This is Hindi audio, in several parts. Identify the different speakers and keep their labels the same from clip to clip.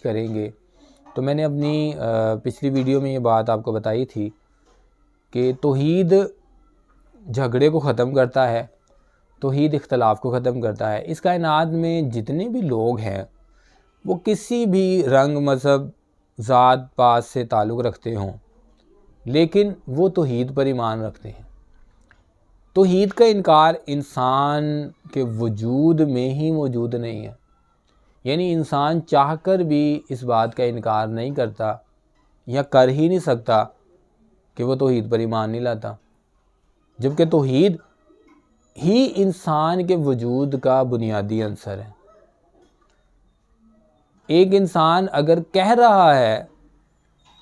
Speaker 1: करेंगे। तो मैंने अपनी पिछली वीडियो में ये बात आपको बताई थी कि तौहीद झगड़े को ख़त्म करता है, तौहीद इख्तलाफ को ख़त्म करता है। इस कायनात में जितने भी लोग हैं वो किसी भी रंग, मज़हब, ज़ात पात से ताल्लुक़ रखते हों, लेकिन वो तौहीद पर ईमान रखते हैं। तौहीद का इनकार इंसान के वजूद में ही मौजूद नहीं है, यानी इंसान चाहकर भी इस बात का इनकार नहीं करता या कर ही नहीं सकता कि वो तौहीद पर ईमान नहीं लाता, जबकि तौहीद ही इंसान के वजूद का बुनियादी अंसर है। एक इंसान अगर कह रहा है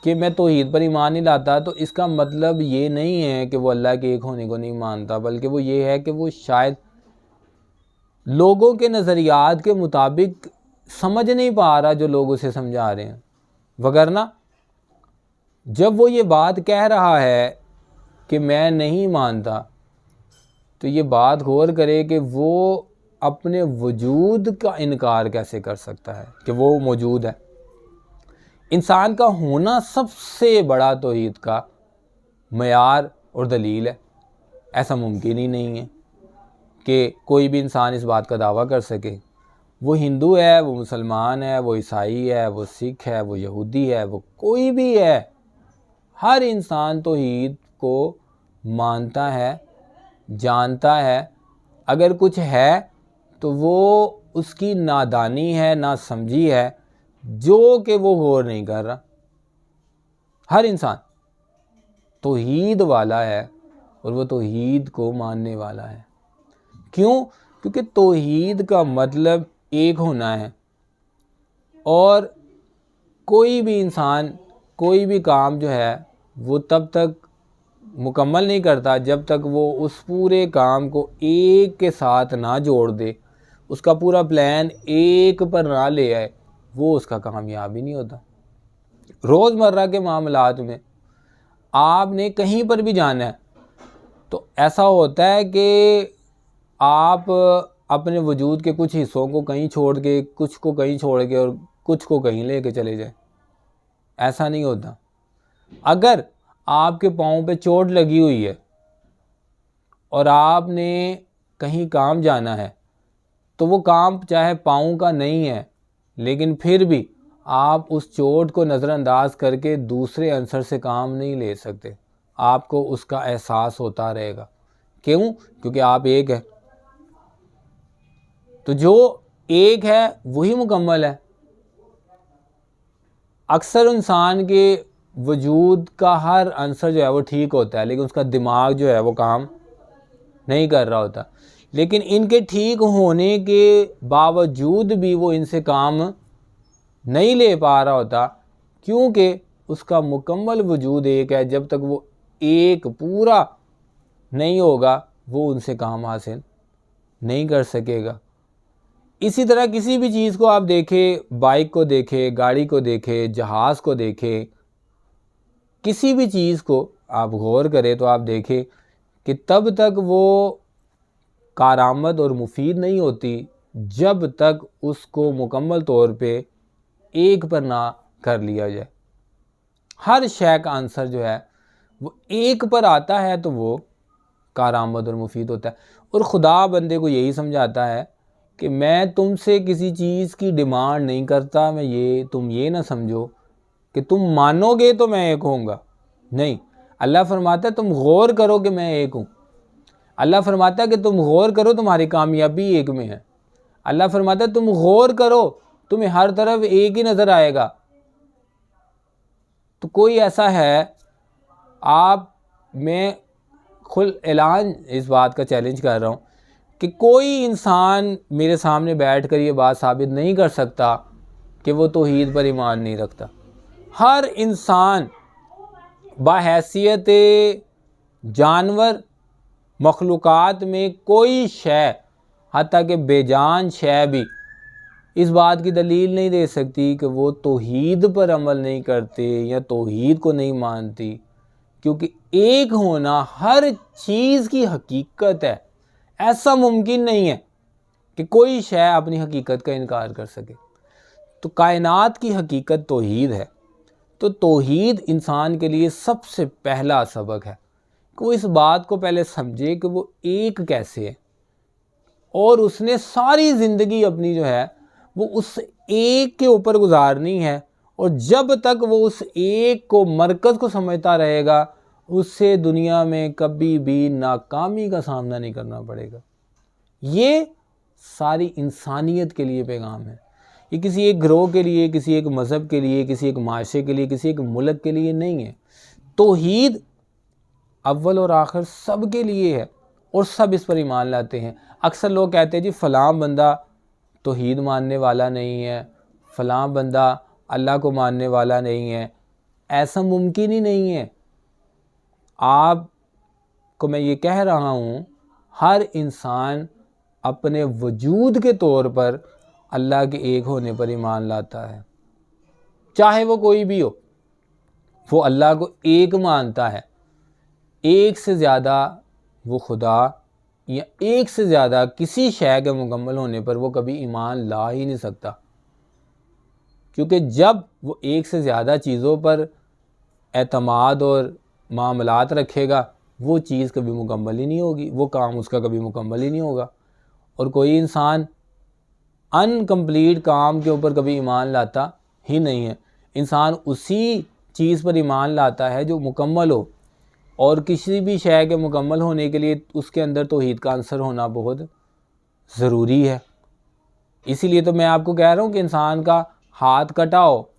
Speaker 1: कि मैं तौहीद पर ईमान नहीं लाता, तो इसका मतलब ये नहीं है कि वो अल्लाह के एक होने को नहीं मानता, बल्कि वो ये है कि वो शायद लोगों के नज़रियात के मुताबिक समझ नहीं पा रहा जो लोग उसे समझा रहे हैं। वगरना जब वो ये बात कह रहा है कि मैं नहीं मानता, तो ये बात गौर करे कि वो अपने वजूद का इनकार कैसे कर सकता है कि वो मौजूद है। इंसान का होना सबसे बड़ा तौहीद का मयार और दलील है। ऐसा मुमकिन ही नहीं है कि कोई भी इंसान इस बात का दावा कर सके। वो हिंदू है, वो मुसलमान है, वो ईसाई है, वो सिख है, वो यहूदी है, वो कोई भी है, हर इंसान तौहीद को मानता है, जानता है। अगर कुछ है तो वो उसकी नादानी है, नासमझी है, जो कि वो गौर नहीं कर रहा। हर इंसान तौहीद वाला है और वो तौहीद को मानने वाला है। क्यों? क्योंकि तौहीद का मतलब एक होना है, और कोई भी इंसान कोई भी काम जो है वो तब तक मुकम्मल नहीं करता जब तक वो उस पूरे काम को एक के साथ ना जोड़ दे, उसका पूरा प्लान एक पर ना ले आए, वो उसका कामयाब ही नहीं होता। रोज़मर्रा के मामलात में आपने कहीं पर भी जाना है तो ऐसा होता है कि आप अपने वजूद के कुछ हिस्सों को कहीं छोड़ के, कुछ को कहीं छोड़ के और कुछ को कहीं लेके चले जाए। ऐसा नहीं होता। अगर आपके पाँव पे चोट लगी हुई है और आपने कहीं काम जाना है, तो वो काम चाहे पाँव का नहीं है, लेकिन फिर भी आप उस चोट को नज़रअंदाज करके दूसरे आंसर से काम नहीं ले सकते। आपको उसका एहसास होता रहेगा। क्यों? क्योंकि आप एक है। तो जो एक है वही मुकम्मल है। अक्सर इंसान के वजूद का हर आंसर जो है वो ठीक होता है, लेकिन उसका दिमाग जो है वो काम नहीं कर रहा होता। लेकिन इनके ठीक होने के बावजूद भी वो इनसे काम नहीं ले पा रहा होता, क्योंकि उसका मुकम्मल वजूद एक है। जब तक वो एक पूरा नहीं होगा वो उनसे काम हासिल नहीं कर सकेगा। इसी तरह किसी भी चीज़ को आप देखें, बाइक को देखें, गाड़ी को देखें, जहाज़ को देखें, किसी भी चीज़ को आप गौर करें तो आप देखें कि तब तक वो कारआमद और मुफीद नहीं होती जब तक उसको मुकम्मल तौर पे एक पर ना कर लिया जाए। हर शय का आंसर जो है वो एक पर आता है तो वो कारआमद और मुफीद होता है। और खुदा बंदे को यही समझाता है कि मैं तुमसे किसी चीज़ की डिमांड नहीं करता। तुम ये ना समझो कि तुम मानोगे तो मैं एक होऊंगा। नहीं, अल्लाह फरमाता है तुम गौर करो कि मैं एक हूँ। अल्लाह फरमाता है कि तुम गौर करो, तुम्हारी कामयाबी एक में है। अल्लाह फरमाता है तुम गौर करो, तुम्हें हर तरफ एक ही नज़र आएगा। तो कोई ऐसा है, मैं खुल ऐलान इस बात का चैलेंज कर रहा हूँ कि कोई इंसान मेरे सामने बैठकर ये बात साबित नहीं कर सकता कि वो तौहीद पर ईमान नहीं रखता। हर इंसान बाहैसियत जानवर मखलूक़ात में कोई शय, हत्ता कि बेजान शय भी इस बात की दलील नहीं दे सकती कि वो तौहीद पर अमल नहीं करते या तौहीद को नहीं मानती, क्योंकि एक होना हर चीज़ की हकीकत है। ऐसा मुमकिन नहीं है कि कोई शय अपनी हकीकत का इनकार कर सके। तो कायनात की हकीकत तौहीद है। तो तौहीद इंसान के लिए सबसे पहला सबक है कि वो इस बात को पहले समझे कि वो एक कैसे है, और उसने सारी ज़िंदगी अपनी जो है वो उस एक के ऊपर गुजारनी है। और जब तक वो उस एक को मरकज़ को समझता रहेगा, उससे दुनिया में कभी भी नाकामी का सामना नहीं करना पड़ेगा। ये सारी इंसानियत के लिए पैगाम है। ये किसी एक ग्रोह के लिए, किसी एक मज़हब के लिए, किसी एक माशरे के लिए, किसी एक मुल्क के लिए नहीं है। तौहीद अव्वल और आखिर सब के लिए है और सब इस पर ईमान लाते हैं। अक्सर लोग कहते हैं जी फ़लाँ बंदा तौहीद मानने वाला नहीं है, फ़लाँ बंदा अल्लाह को मानने वाला नहीं है। ऐसा मुमकिन ही नहीं है। आपको मैं ये कह रहा हूँ, हर इंसान अपने वजूद के तौर पर अल्लाह के एक होने पर ईमान लाता है, चाहे वो कोई भी हो। वो अल्लाह को एक मानता है। एक से ज़्यादा वो खुदा या एक से ज़्यादा किसी शय के मुकम्मल होने पर वो कभी ईमान ला ही नहीं सकता, क्योंकि जब वो एक से ज़्यादा चीज़ों पर एतमाद और मामलात रखेगा, वो चीज़ कभी मुकम्मल ही नहीं होगी, वो काम उसका कभी मुकम्मल ही नहीं होगा। और कोई इंसान अनकम्प्लीट काम के ऊपर कभी ईमान लाता ही नहीं है। इंसान उसी चीज़ पर ईमान लाता है जो मुकम्मल हो, और किसी भी शय के मुकम्मल होने के लिए उसके अंदर तौहीद का अंसर होना बहुत ज़रूरी है। इसीलिए तो मैं आपको कह रहा हूँ कि इंसान का हाथ कटा हो,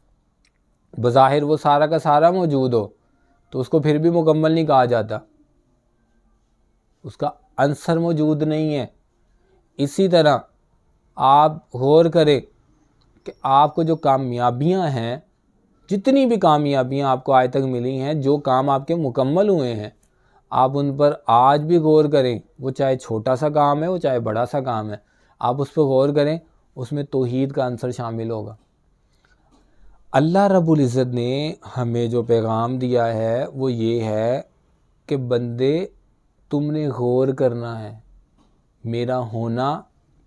Speaker 1: बज़ाहिर वो सारा का सारा मौजूद हो, तो उसको फिर भी मुकम्मल नहीं कहा जाता, उसका अंसर मौजूद नहीं है। इसी तरह आप गौर करें कि आपको जो कामयाबियां हैं, जितनी भी कामयाबियां आपको आज तक मिली हैं, जो काम आपके मुकम्मल हुए हैं, आप उन पर आज भी गौर करें। वो चाहे छोटा सा काम है, वो चाहे बड़ा सा काम है, आप उस पर गौर करें, उसमें तौहीद का अंसर शामिल होगा। अल्लाह रब्बुल इज़्ज़त ने हमें जो पैगाम दिया है वो ये है कि बंदे, तुमने गौर करना है, मेरा होना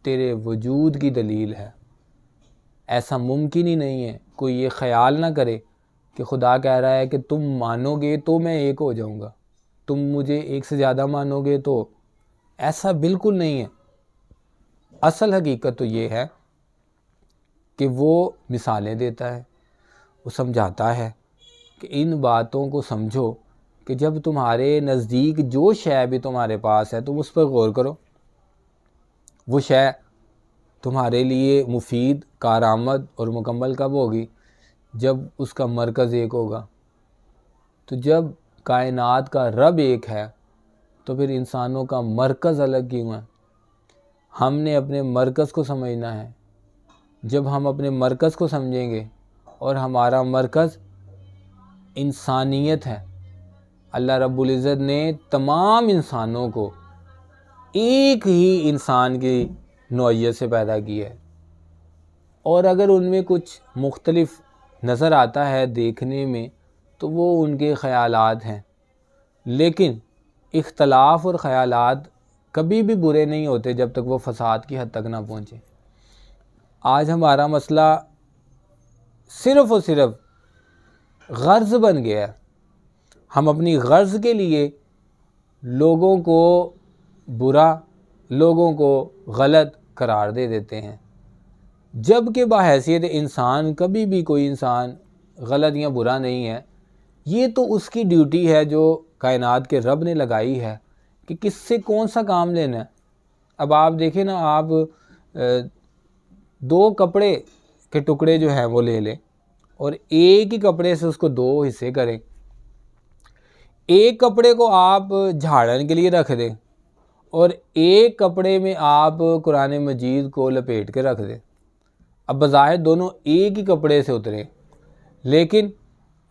Speaker 1: तेरे वजूद की दलील है। ऐसा मुमकिन ही नहीं है कोई ये ख़याल ना करे कि खुदा कह रहा है कि तुम मानोगे तो मैं एक हो जाऊंगा, तुम मुझे एक से ज़्यादा मानोगे तो। ऐसा बिल्कुल नहीं है। असल हकीकत तो ये है कि वो मिसालें देता है, वो समझाता है कि इन बातों को समझो कि जब तुम्हारे नज़दीक जो शय भी तुम्हारे पास है तुम उस पर गौर करो। वो शय तुम्हारे लिए मुफीद, कारआमद और मुकम्मल कब होगी? जब उसका मरकज़ एक होगा। तो जब कायनात का रब एक है तो फिर इंसानों का मरकज़ अलग क्यों है? हमने अपने मरकज़ को समझना है। जब हम अपने मरकज़ को समझेंगे, और हमारा मरकज़ इंसानियत है, अल्लाह रब्बुल इज़्ज़त ने तमाम इंसानों को एक ही इंसान की नौइयत से पैदा किया है, और अगर उनमें कुछ मुख्तलिफ नज़र आता है देखने में तो वो उनके ख़यालात हैं। लेकिन इख्तलाफ और ख़यालात कभी भी बुरे नहीं होते जब तक वो फ़साद की हद तक ना पहुँचे। आज हमारा मसला सिर्फ़ और सिर्फ गर्ज़ बन गया है। हम अपनी गर्ज़ के लिए लोगों को बुरा, लोगों को गलत करार दे देते हैं, जबकि बाहैसियत इंसान कभी भी कोई इंसान गलत या बुरा नहीं है। ये तो उसकी ड्यूटी है जो कायनात के रब ने लगाई है कि किससे कौन सा काम लेना है। अब आप देखें ना, आप दो कपड़े के टुकड़े जो हैं वो ले लें और एक ही कपड़े से उसको दो हिस्से करें। एक कपड़े को आप झाड़ने के लिए रख दें और एक कपड़े में आप कुरान मजीद को लपेट के रख दें। अब बज़ाहिर दोनों एक ही कपड़े से उतरे, लेकिन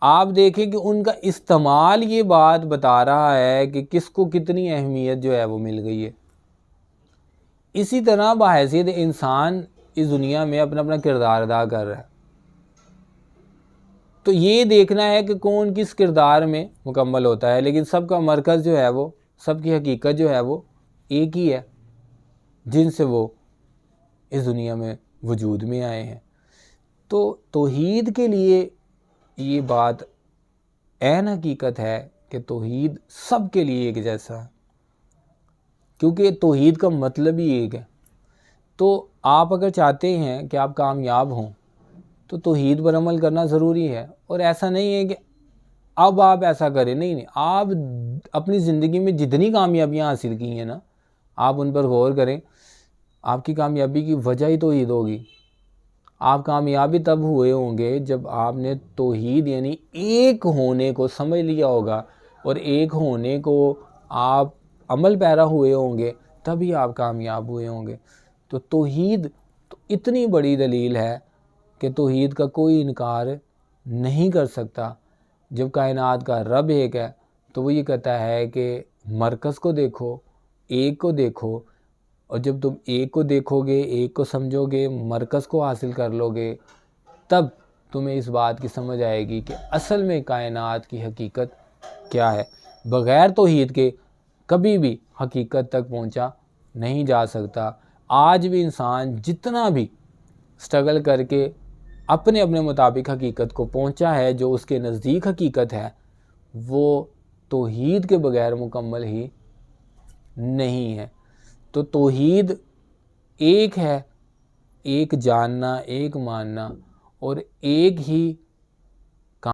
Speaker 1: आप देखें कि उनका इस्तेमाल ये बात बता रहा है कि किसको कितनी अहमियत जो है वो मिल गई है। इसी तरह बहैसियत इंसान इस दुनिया में अपना अपना किरदार अदा कर रहा है। तो ये देखना है कि कौन किस किरदार में मुकम्मल होता है, लेकिन सबका मरकज़ जो है वो, सबकी हकीकत जो है वो एक ही है, जिनसे वो इस दुनिया में वजूद में आए हैं। तो तौहीद के लिए ये बात ऐन हकीकत है कि तौहीद सब के लिए एक जैसा है, क्योंकि तौहीद का मतलब ही एक है। तो आप अगर चाहते हैं कि आप कामयाब हों तो तौहीद पर अमल करना ज़रूरी है। और ऐसा नहीं है कि अब आप ऐसा करें, नहीं नहीं, आप अपनी ज़िंदगी में जितनी कामयाबियां हासिल की हैं ना, आप उन पर गौर करें। आपकी कामयाबी की वजह ही तौहीद होगी। आप कामयाबी तब हुए होंगे जब आपने तौहीद यानी एक होने को समझ लिया होगा और एक होने को आप अमल पैरा हुए होंगे, तभी आप कामयाब हुए होंगे। तो तौहीद तो इतनी बड़ी दलील है कि तौहीद का कोई इनकार नहीं कर सकता। जब कायनात का रब एक है तो वो ये कहता है कि मरकज़ को देखो, एक को देखो, और जब तुम एक को देखोगे, एक को समझोगे, मरकज़ को हासिल कर लोगे, तब तुम्हें इस बात की समझ आएगी कि असल में कायनात की हकीकत क्या है। बग़ैर तौहीद के कभी भी हकीकत तक पहुंचा नहीं जा सकता। आज भी इंसान जितना भी स्ट्रगल करके अपने अपने मुताबिक हकीकत को पहुंचा है, जो उसके नज़दीक हकीकत है, वो तौहीद के बग़ैर मुकम्मल ही नहीं है। तो तौहीद एक है, एक जानना, एक मानना और एक ही